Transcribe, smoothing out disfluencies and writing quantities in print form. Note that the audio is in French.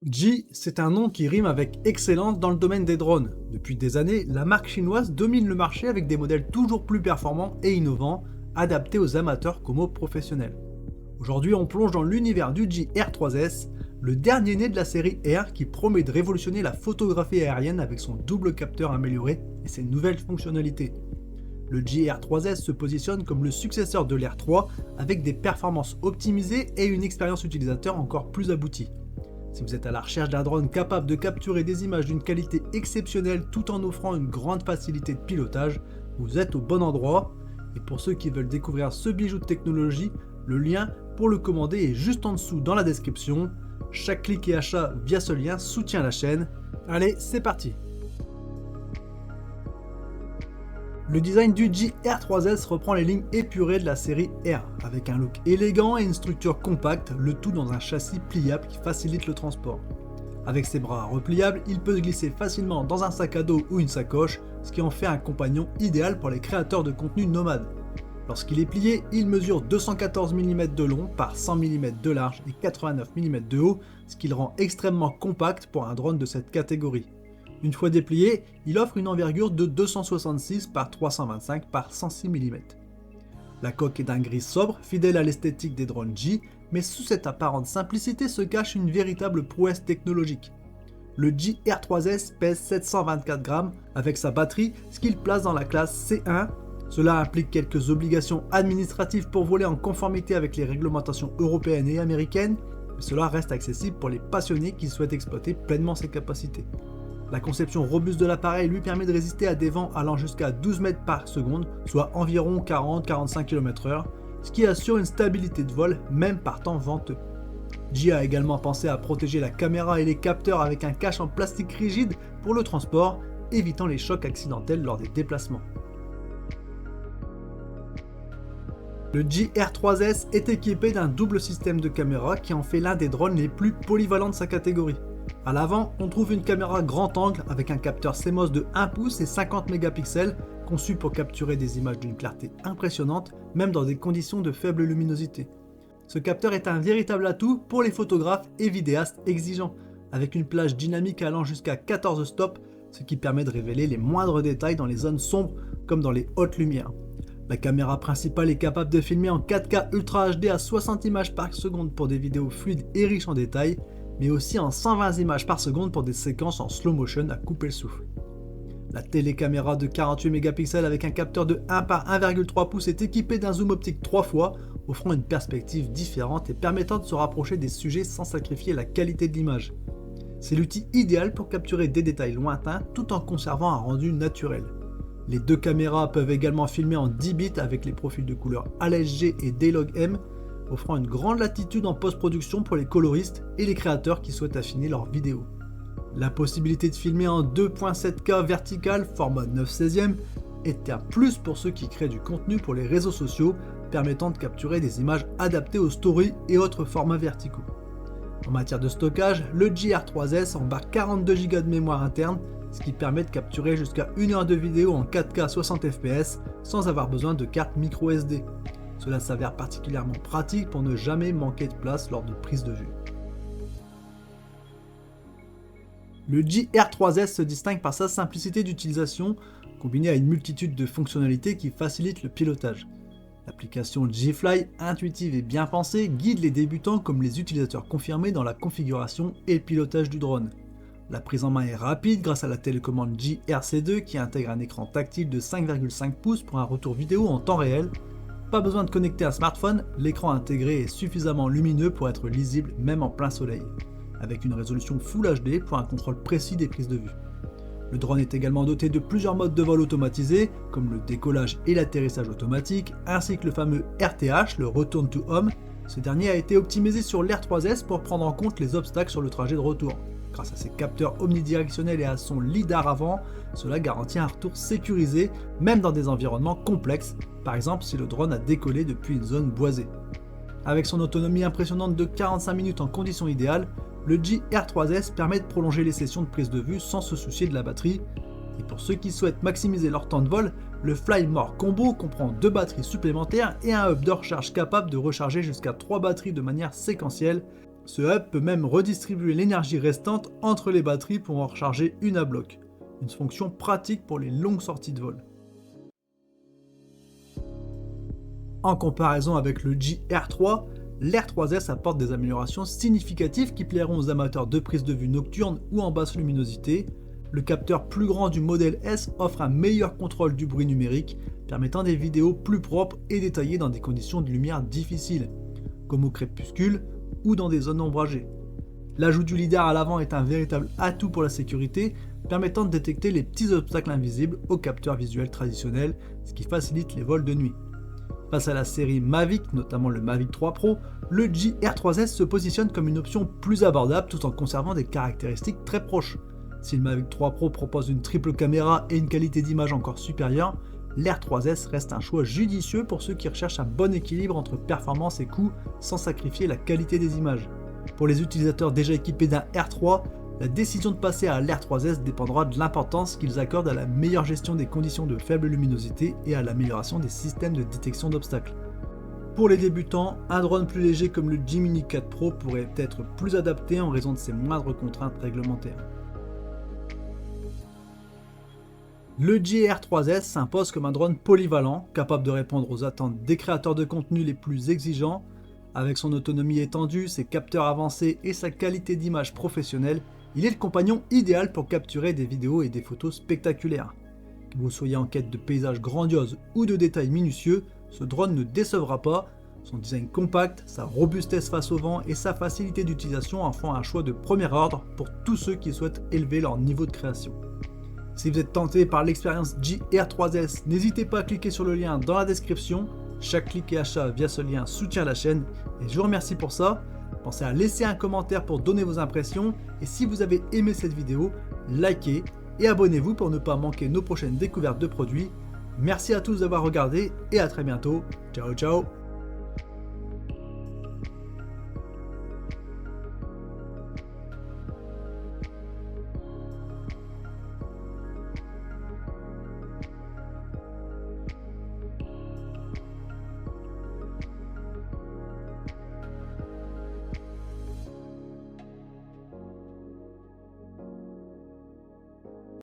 G, c'est un nom qui rime avec excellence dans le domaine des drones. Depuis des années, la marque chinoise domine le marché avec des modèles toujours plus performants et innovants, adaptés aux amateurs comme aux professionnels. Aujourd'hui, on plonge dans l'univers du G R3S, le dernier né de la série R qui promet de révolutionner la photographie aérienne avec son double capteur amélioré et ses nouvelles fonctionnalités. Le G R3S se positionne comme le successeur de l'R3 avec des performances optimisées et une expérience utilisateur encore plus aboutie. Si vous êtes à la recherche d'un drone capable de capturer des images d'une qualité exceptionnelle tout en offrant une grande facilité de pilotage, vous êtes au bon endroit. Et pour ceux qui veulent découvrir ce bijou de technologie, le lien pour le commander est juste en dessous dans la description. Chaque clic et achat via ce lien soutient la chaîne. Allez, c'est parti! Le design du G R3S reprend les lignes épurées de la série R, avec un look élégant et une structure compacte, le tout dans un châssis pliable qui facilite le transport. Avec ses bras repliables, il peut se glisser facilement dans un sac à dos ou une sacoche, ce qui en fait un compagnon idéal pour les créateurs de contenu nomades. Lorsqu'il est plié, il mesure 214 mm de long par 100 mm de large et 89 mm de haut, ce qui le rend extrêmement compact pour un drone de cette catégorie. Une fois déplié, il offre une envergure de 266 par 325 par 106 mm. La coque est d'un gris sobre, fidèle à l'esthétique des drones G, mais sous cette apparente simplicité se cache une véritable prouesse technologique. Le G R3S pèse 724 grammes avec sa batterie, ce qui le place dans la classe C1. Cela implique quelques obligations administratives pour voler en conformité avec les réglementations européennes et américaines, mais cela reste accessible pour les passionnés qui souhaitent exploiter pleinement ses capacités. La conception robuste de l'appareil lui permet de résister à des vents allant jusqu'à 12 mètres par seconde, soit environ 40-45 km/h, ce qui assure une stabilité de vol même par temps venteux. G a également pensé à protéger la caméra et les capteurs avec un cache en plastique rigide pour le transport, évitant les chocs accidentels lors des déplacements. Le G R3S est équipé d'un double système de caméra qui en fait l'un des drones les plus polyvalents de sa catégorie. À l'avant, on trouve une caméra grand angle avec un capteur CMOS de 1 pouce et 50 mégapixels, conçu pour capturer des images d'une clarté impressionnante, même dans des conditions de faible luminosité. Ce capteur est un véritable atout pour les photographes et vidéastes exigeants, avec une plage dynamique allant jusqu'à 14 stops, ce qui permet de révéler les moindres détails dans les zones sombres comme dans les hautes lumières. La caméra principale est capable de filmer en 4K Ultra HD à 60 images par seconde pour des vidéos fluides et riches en détails, mais aussi en 120 images par seconde pour des séquences en slow motion à couper le souffle. La télécaméra de 48 mégapixels avec un capteur de 1 par 1,3 pouces est équipée d'un zoom optique 3 fois, offrant une perspective différente et permettant de se rapprocher des sujets sans sacrifier la qualité de l'image. C'est l'outil idéal pour capturer des détails lointains tout en conservant un rendu naturel. Les deux caméras peuvent également filmer en 10 bits avec les profils de couleurs ALSG et D-Log-M, offrant une grande latitude en post-production pour les coloristes et les créateurs qui souhaitent affiner leurs vidéos. La possibilité de filmer en 2.7K vertical format 9/16 est un plus pour ceux qui créent du contenu pour les réseaux sociaux, permettant de capturer des images adaptées aux stories et autres formats verticaux. En matière de stockage, le G R3S embarque 42 Go de mémoire interne, ce qui permet de capturer jusqu'à 1 heure de vidéo en 4K 60 fps sans avoir besoin de carte micro SD. Cela s'avère particulièrement pratique pour ne jamais manquer de place lors de prise de vue. Le G R3S se distingue par sa simplicité d'utilisation, combinée à une multitude de fonctionnalités qui facilitent le pilotage. L'application G-Fly, intuitive et bien pensée, guide les débutants comme les utilisateurs confirmés dans la configuration et le pilotage du drone. La prise en main est rapide grâce à la télécommande JRC2 qui intègre un écran tactile de 5,5 pouces pour un retour vidéo en temps réel. Pas besoin de connecter un smartphone, l'écran intégré est suffisamment lumineux pour être lisible même en plein soleil, avec une résolution Full HD pour un contrôle précis des prises de vue. Le drone est également doté de plusieurs modes de vol automatisés, comme le décollage et l'atterrissage automatique, ainsi que le fameux RTH, le Return to Home. Ce dernier a été optimisé sur l'R3S pour prendre en compte les obstacles sur le trajet de retour. Grâce à ses capteurs omnidirectionnels et à son lidar avant, cela garantit un retour sécurisé, même dans des environnements complexes, par exemple si le drone a décollé depuis une zone boisée. Avec son autonomie impressionnante de 45 minutes en conditions idéales, le G R3S permet de prolonger les sessions de prise de vue sans se soucier de la batterie. Et pour ceux qui souhaitent maximiser leur temps de vol, le Fly More Combo comprend 2 batteries supplémentaires et un hub de recharge capable de recharger jusqu'à 3 batteries de manière séquentielle, Ce hub peut même redistribuer l'énergie restante entre les batteries pour en recharger une à bloc. Une fonction pratique pour les longues sorties de vol. En comparaison avec le GR3, l'R3S apporte des améliorations significatives qui plairont aux amateurs de prise de vue nocturne ou en basse luminosité. Le capteur plus grand du modèle S offre un meilleur contrôle du bruit numérique, permettant des vidéos plus propres et détaillées dans des conditions de lumière difficiles, comme au crépuscule ou dans des zones ombragées. L'ajout du lidar à l'avant est un véritable atout pour la sécurité, permettant de détecter les petits obstacles invisibles aux capteurs visuels traditionnels, ce qui facilite les vols de nuit. Face à la série Mavic, notamment le Mavic 3 Pro, le GR3S se positionne comme une option plus abordable tout en conservant des caractéristiques très proches. Si le Mavic 3 Pro propose une triple caméra et une qualité d'image encore supérieure, l'R3S reste un choix judicieux pour ceux qui recherchent un bon équilibre entre performance et coût sans sacrifier la qualité des images. Pour les utilisateurs déjà équipés d'un R3, la décision de passer à l'R3S dépendra de l'importance qu'ils accordent à la meilleure gestion des conditions de faible luminosité et à l'amélioration des systèmes de détection d'obstacles. Pour les débutants, un drone plus léger comme le Gemini 4 Pro pourrait être plus adapté en raison de ses moindres contraintes réglementaires. Le GR3S s'impose comme un drone polyvalent, capable de répondre aux attentes des créateurs de contenu les plus exigeants. Avec son autonomie étendue, ses capteurs avancés et sa qualité d'image professionnelle, il est le compagnon idéal pour capturer des vidéos et des photos spectaculaires. Que vous soyez en quête de paysages grandioses ou de détails minutieux, ce drone ne décevra pas. Son design compact, sa robustesse face au vent et sa facilité d'utilisation en font un choix de premier ordre pour tous ceux qui souhaitent élever leur niveau de création. Si vous êtes tenté par l'expérience GR3S, n'hésitez pas à cliquer sur le lien dans la description. Chaque clic et achat via ce lien soutient la chaîne et je vous remercie pour ça. Pensez à laisser un commentaire pour donner vos impressions et si vous avez aimé cette vidéo, likez et abonnez-vous pour ne pas manquer nos prochaines découvertes de produits. Merci à tous d'avoir regardé et à très bientôt. Ciao ciao.